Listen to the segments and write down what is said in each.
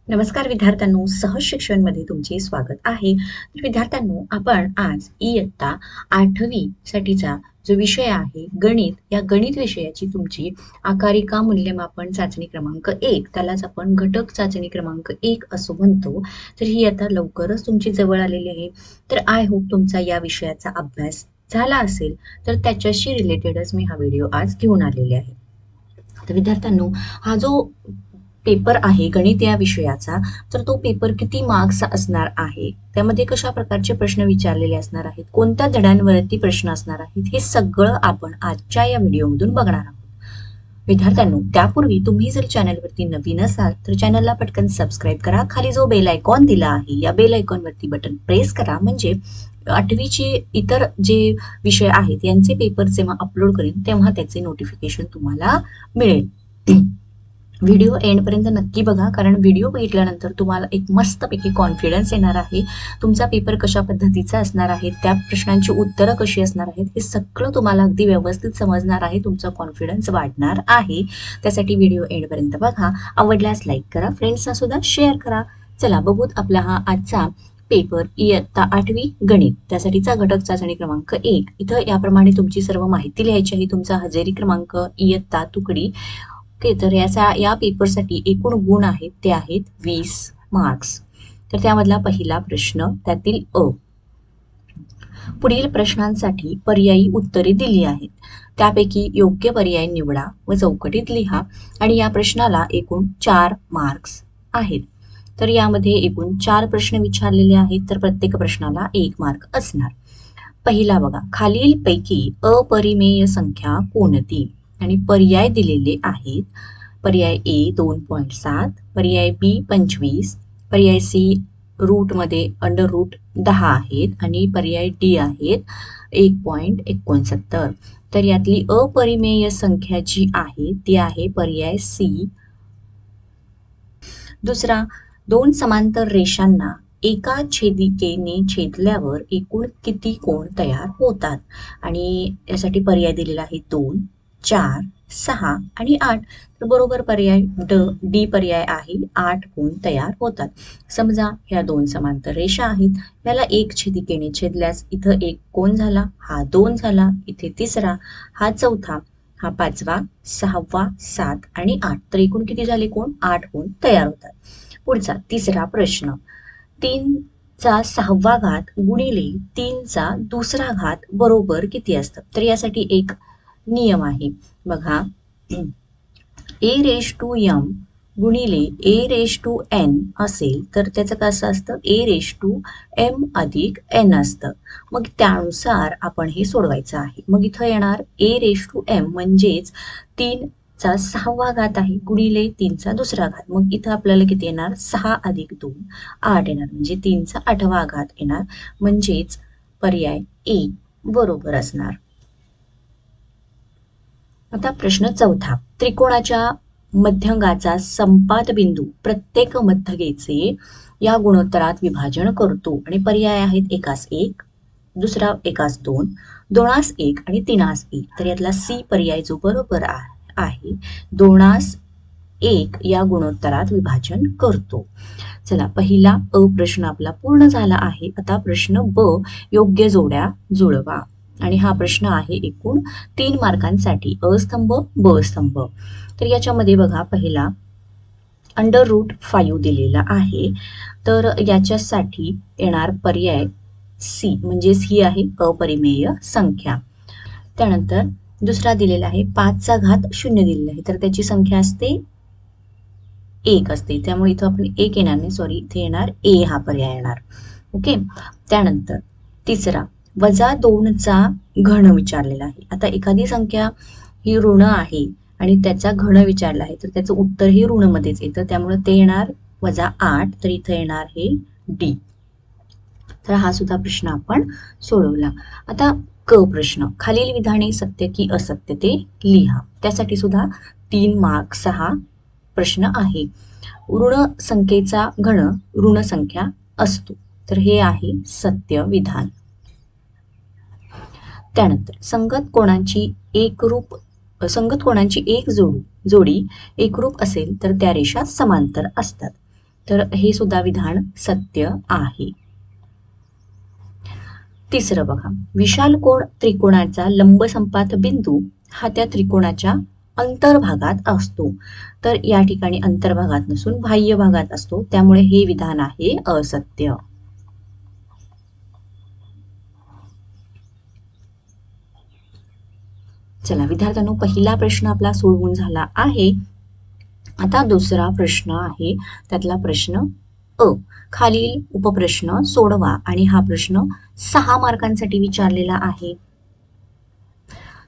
नमस्कार विद्यार्थ्यांनो, सहज शिक्षणमध्ये तुमचे स्वागत आहे. तर विद्यार्थ्यांनो, आपण आज इयत्ता 8वी साठीचा जो विषय आहे गणित, या गणित विषयाची तुमची आकारिका मूल्यमापन चाचणी क्रमांक 1, त्यालाच आपण घटक चाचणी क्रमांक 1 असं म्हणतो. तर ही आता लवकरच तुमची जवळ आलेली आहे. तर आय होप तुमचा या विषयाचा अभ्यास झाला असेल, तर त्याच्याशी रिलेटेडच मी हा व्हिडिओ आज घेऊन आलेले आहे. तर विद्यार्थ्यांनो, हा जो पेपर आहे गणित या विषयाचा, तर तो पेपर किती मार्क्स असणार आहे, त्यामध्ये कशा प्रकारचे प्रश्न विचारलेले असणार आहेत, कोणत्या धड्यांवरती प्रश्न असणार आहेत, हे सगळं आपण आजच्या या व्हिडिओमधून बघणार आहोत. विद्यार्थ्यांनो, त्यापूर्वी तुम्ही जर चॅनलवरती नवीन असाल तर चॅनलला पटकन सबस्क्राईब करा. खाली जो बेल आयकॉन दिला आहे, या बेल आयकॉनवरती बटन प्रेस करा, म्हणजे 8वीचे इतर जे विषय आहेत यांचे पेपर जेव्हा अपलोड करेन तेव्हा त्याचे नोटिफिकेशन तुम्हाला मिळेल. व्हिडिओ एंडपर्यंत नक्की बघा, कारण व्हिडिओ बघितल्यानंतर तुम्हाला एक मस्तपैकी कॉन्फिडन्स येणार आहे. तुमचा पेपर कशा पद्धतीचा असणार आहे, त्या प्रश्नांची उत्तरं कशी असणार आहेत, हे सगळं तुम्हाला अगदी व्यवस्थित समजणार आहे. तुमचा कॉन्फिडन्स वाढणार आहे. त्यासाठी व्हिडिओ एंडपर्यंत बघा. आवडल्यास लाईक करा, फ्रेंड्सना सुद्धा शेअर करा. चला बघूत आपला हा आजचा पेपर इयत्ता 8वी गणित, त्यासाठीचा घटक चाचणी क्रमांक 1. इथं याप्रमाणे तुमची सर्व माहिती लिहायची आहे. तुमचा हजेरी क्रमांक, इयत्ता, तुकडी. ओके, तर या पेपरसाठी एकूण गुण आहेत ते आहेत 20 मार्क्स. तर त्यामधला पहिला प्रश्न, त्यातील अ. पुढील प्रश्नांसाठी पर्यायी उत्तरे दिली आहेत. त्यापैकी योग्य पर्याय निवडा व चौकटीत लिहा. आणि या प्रश्नाला एकूण 4 मार्क्स आहेत. तर यामध्ये एकूण 4 प्रश्न विचारलेले आहेत, तर प्रत्येक प्रश्नाला 1 मार्क असणार. पहिला बघा, खालीलपैकी अपरिमेय संख्या कोणती? आणि पर्याय दिलेले आहेत. पर्याय ए 2.7, पर्याय बी 25, पर्याय सी रूटमध्ये √10 आहेत आणि पर्याय डी आहेत 1.69. तर यातली अपरिमेय संख्या जी आहे ती आहे पर्याय सी. दुसरा, 2 समांतर रेषांना एका छेदिकेने छेदल्यावर एकूण किती कोण तयार होतात? आणि यासाठी पर्याय दिलेला आहे 2, 4, 6 आणि 8. तर बरोबर पर्याय डी पर्याय आहे, 8 कोण तयार होतात. समजा ह्या 2 समांतर रेषा आहेत, याला एक छेदिकेने छेदल्यास इथं एक कोण झाला, हा 2 झाला, इथे तिसरा, हा चौथा, हा 5वा, 6वा, 7 आणि 8. तर एकूण किती झाले कोण? 8 कोण तयार होतात. पुढचा तिसरा प्रश्न, 3चा 6वा घात गुणिले 3चा दुसरा घात बरोबर किती असतं? तर यासाठी एक नियम आहे बघा, a⁻m गुणिले a⁻n असेल तर त्याचं कसं असतं, a⁻m अधिक n असतं. मग त्यानुसार आपण हे सोडवायचं आहे. मग इथं येणार a⁻m म्हणजेच 3चा 6वा घात आहे गुणिले 3चा दुसरा घात. मग इथं आपल्याला किती येणार, 6 अधिक 2 8 येणार, म्हणजे 3चा 8वा घात येणार, म्हणजेच पर्याय ए बरोबर असणार. आता प्रश्न चौथा, त्रिकोणाच्या मध्यंगाचा संपात बिंदू प्रत्येक मध्यगेचे या गुणोत्तरात विभाजन करतो. आणि पर्याय आहेत 1:1, दुसरा 1:2, 2:1 आणि 3:1. तर यातला सी पर्याय जो बरोबर आहे, 2:1 या गुणोत्तरात विभाजन करतो. चला, पहिला अ प्रश्न आपला पूर्ण झाला आहे. आता प्रश्न ब, योग्य जोड्या जुळवा. आणि हा प्रश्न आहे एकूण 3 मार्कांसाठी, अ स्तंभ ब स्तंभ. तर याच्यामध्ये बघा, पहिला √5 दिलेला आहे, तर याच्यासाठी येणार पर्याय सी, म्हणजेच ही आहे अपरिमेय संख्या. त्यानंतर दुसरा दिलेला आहे 5चा घात 0 दिलेला आहे, तर त्याची संख्या असते 1 असते, त्यामुळे इथं आपण 1 येणार नाही, सॉरी, इथे येणार ए हा पर्याय येणार. ओके. त्यानंतर तिसरा, -2चा घन विचारलेला आहे. आता एखादी संख्या ही ऋण आहे आणि त्याचा घन विचारला आहे, तर त्याचं उत्तर हे ऋणमध्येच येतं, त्यामुळे ते येणार -8. तर इथं येणार हे डी. तर हा सुद्धा प्रश्न आपण सोडवला. आता क प्रश्न, खालील विधाने सत्य की असत्य ते लिहा. त्यासाठी सुद्धा 3 मार्क्स हा प्रश्न आहे. ऋण संख्येचा घन ऋण संख्या असतो, तर हे आहे सत्य विधान. त्यानंतर संगत कोणाची एक जोडी एकरूप असेल तर त्या रेषा समांतर असतात. तर हे सुद्धा विधान सत्य आहे. तिसरं बघा, विशाल कोण त्रिकोणाचा लंबसंपात बिंदू हा त्या त्रिकोणाच्या अंतर्भागात असतो. तर या ठिकाणी अंतर्भागात नसून बाह्य भागात असतो, त्यामुळे हे विधान आहे असत्य. चला विद्यार्थ्यांनो, पहिला प्रश्न आपला सोडवून झाला आहे. आता दुसरा प्रश्न आहे, त्यातला प्रश्न अ. खालील उपप्रश्न सोडवा आणि हा प्रश्न 6 मार्कांसाठी विचारलेला आहे.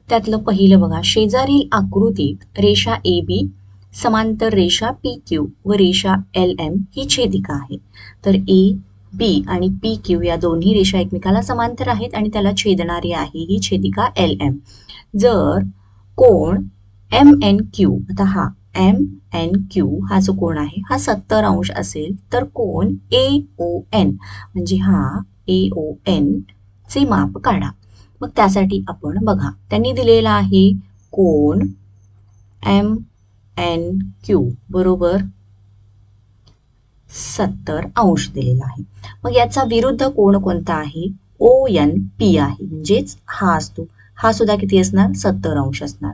त्यातलं पहिलं बघा, शेजारील आकृतीत रेषा ए बी समांतर रेषा पी क्यू व रेषा एल एम ही छेदिका आहे. तर ए बी आणि पी क्यू या दोन्ही रेषा एकमेकाला समांतर आहेत आणि त्याला छेदणारी आहे ही छेदिका एल एम. जर कोण एम एन क्यू, आता हा एम एन क्यू हा जो कोण आहे हा 70 अंश असेल, तर कोण ए ओ एन म्हणजे हा ए ओ एन चे माप काढा. मग त्यासाठी आपण बघा, त्यांनी दिलेला आहे कोण एम एन क्यू बरोबर 70 अंश दिलेला आहे. मग याचा विरुद्ध कोण कोणता आहे? ओ एन पी आहे, म्हणजेच हा असतो. हा सुद्धा किती असणार? 70 अंश असणार.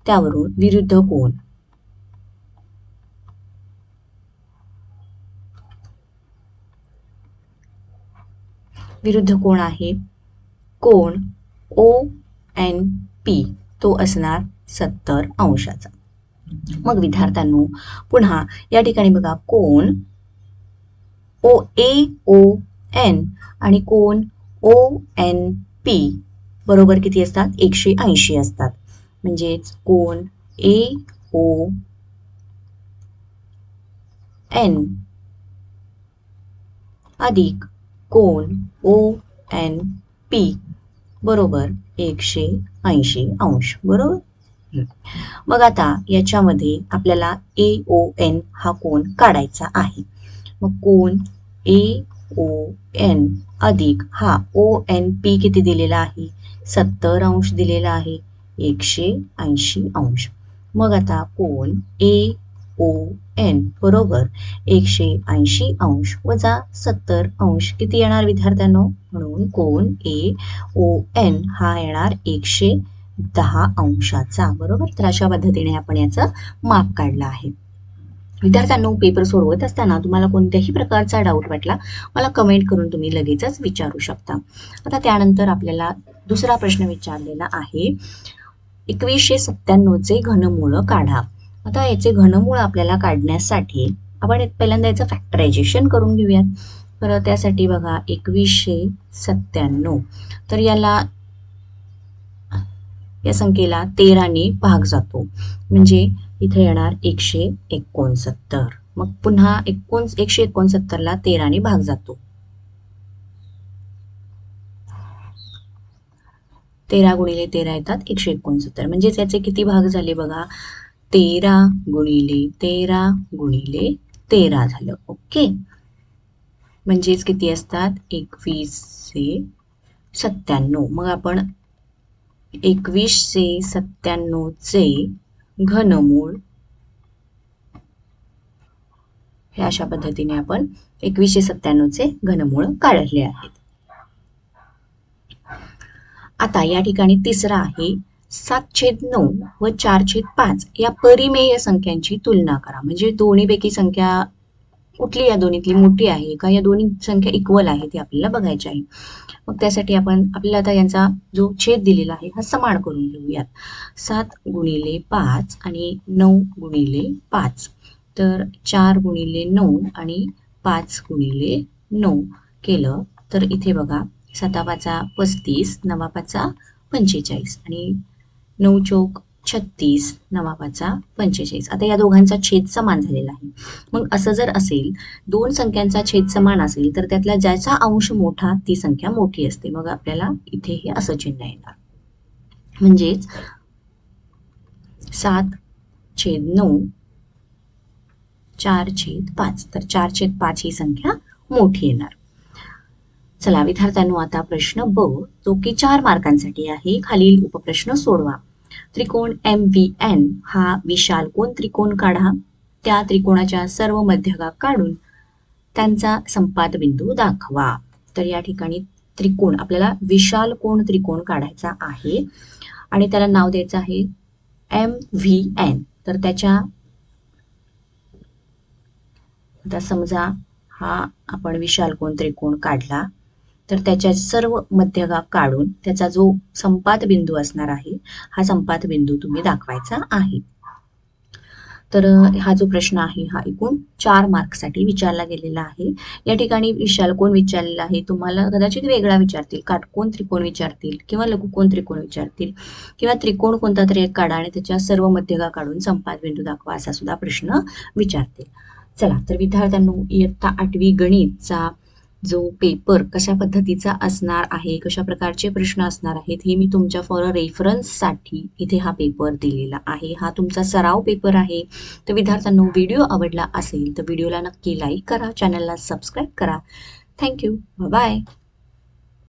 त्यावरून विरुद्ध कोण आहे कोण ओ एन पी, तो असणार 70 अंशाचा. मग विद्यार्थ्यांनो पुन्हा या ठिकाणी बघा, कोण ओ ए ओ एन आणि कोण ओ एन पी बरोबर किती असतात? 180 असतात. म्हणजेच कोण ए ओ एन अधिक कोण ओ एन पी बरोबर 180 अंश बरोबर. मग आता याच्यामध्ये आपल्याला ए ओ एन हा कोण काढायचा आहे. मग कोण ए ओ एन अधिक हा ओ एन पी किती दिलेला आहे? 70 अंश दिलेला आहे, 180 अंश. मग आता कोण ए ओ एन बरोबर 180 अंश वजा 70 अंश किती येणार विद्यार्थ्यांनो? म्हणून कोण ए ओ एन हा येणार 110 अंशाचा बरोबर. तर अशा पद्धतीने आपण याचं माप काढलं आहे. विद्यार्थ्यांनो, पेपर सोडवत असताना तुम्हाला कोणत्याही प्रकारचा डाऊट वाटला मला कमेंट करून तुम्ही लगेचच विचारू शकता. आता त्यानंतर आपल्याला दुसरा प्रश्न विचारलेला आहे, 2197 घनमूळ काढा. आता याचे घनमूळ आपल्याला काढण्यासाठी आपण पहिल्यांदा याचं फॅक्टरायझेशन करून घेऊयात. तर त्यासाठी बघा 2197, तर या संख्येला 13 ने भाग जातो, म्हणजे इथे येणार 169. मग पुन्हा 169 ला 13 ने भाग जातो, 13 गुणिले 13 येतात 169. म्हणजेच याचे किती भाग झाले बघा, 13 गुणिले 13 गुणिले 13 झालं. ओके, म्हणजेच किती असतात? 2197. मग आपण 2197 चे घनमूळ हे अशा पद्धतीने आपण 2197 चे घनमूळ काढले आहेत. आता या ठिकाणी तिसरा आहे, 7/9 व 4/5 या परिमेय संख्यांची तुलना करा. म्हणजे दोन्हीपैकी संख्या कुठली या दोन्हीतली मोठी आहे का, या दोन्ही संख्या इक्वल आहे ते आपल्याला बघायचे आहे. मग त्यासाठी आपल्याला आता यांचा जो छेद दिलेला आहे हा समान करून घेऊयात. 7 गुणिले 5 आणि 9 गुणिले 5, तर 4 गुणिले 9 आणि 5 गुणिले 9 केलं तर इथे बघा 7×5 35, 9×5 45 आणि 9 चौक 36, 9×5 45. आता या दोघांचा छेद समान झालेला आहे. मग असं जर असेल, दोन संख्यांचा छेद समान असेल तर त्यातला ज्याचा अंश मोठा ती संख्या मोठी असते. मग आपल्याला इथे हे असं चिन्ह येणार, म्हणजेच 7/9 4/5, तर 4/5 ही संख्या मोठी येणार. चला विद्यार्थ्यांनो, आता प्रश्न ब, जो की 4 मार्कांसाठी आहे. खालील उपप्रश्न सोडवा. त्रिकोण MVN हा विशाल कोण त्रिकोण काढा. त्या त्रिकोणाच्या सर्व मध्यभाग काढून त्यांचा संपात बिंदू दाखवा. तर या ठिकाणी त्रिकोण आपल्याला विशाल कोण त्रिकोण काढायचा आहे आणि त्याला नाव द्यायचं आहे MVN. तर त्याच्या आता समजा हा आपण विशाल कोण त्रिकोण काढला तर त्याच्या सर्व मध्यभाग काढून त्याचा जो संपात बिंदू असणार आहे हा संपात बिंदू तुम्ही दाखवायचा आहे. तर हा जो प्रश्न आहे हा एकूण 4 मार्क्ससाठी विचारला गेलेला आहे. या ठिकाणी विशाल कोण विचारलेला आहे, तुम्हाला कदाचित वेगळा विचारतील, काटकोन त्रिकोण विचारतील किंवा लघुकोन त्रिकोण विचारतील किंवा त्रिकोण कोणता तरी एक काढा आणि त्याच्या सर्व मध्यभाग काढून संपात बिंदू दाखवा असा सुद्धा प्रश्न विचारतील. चला तर विद्यार्थ्यांनो, इयत्ता 8वी गणितचा जो पेपर कशा पद्धतीचा असणार आहे, कशा प्रकारचे प्रश्न असणार आहेत हे मी तुमच्या फॉर रेफरन्ससाठी इथे हा पेपर दिलेला आहे. हा तुमचा सराव पेपर आहे. तर विद्यार्थ्यांनो, व्हिडिओ आवडला असेल तर व्हिडिओला नक्की लाईक करा, चॅनलला सबस्क्राईब करा. थँक्यू. बाय.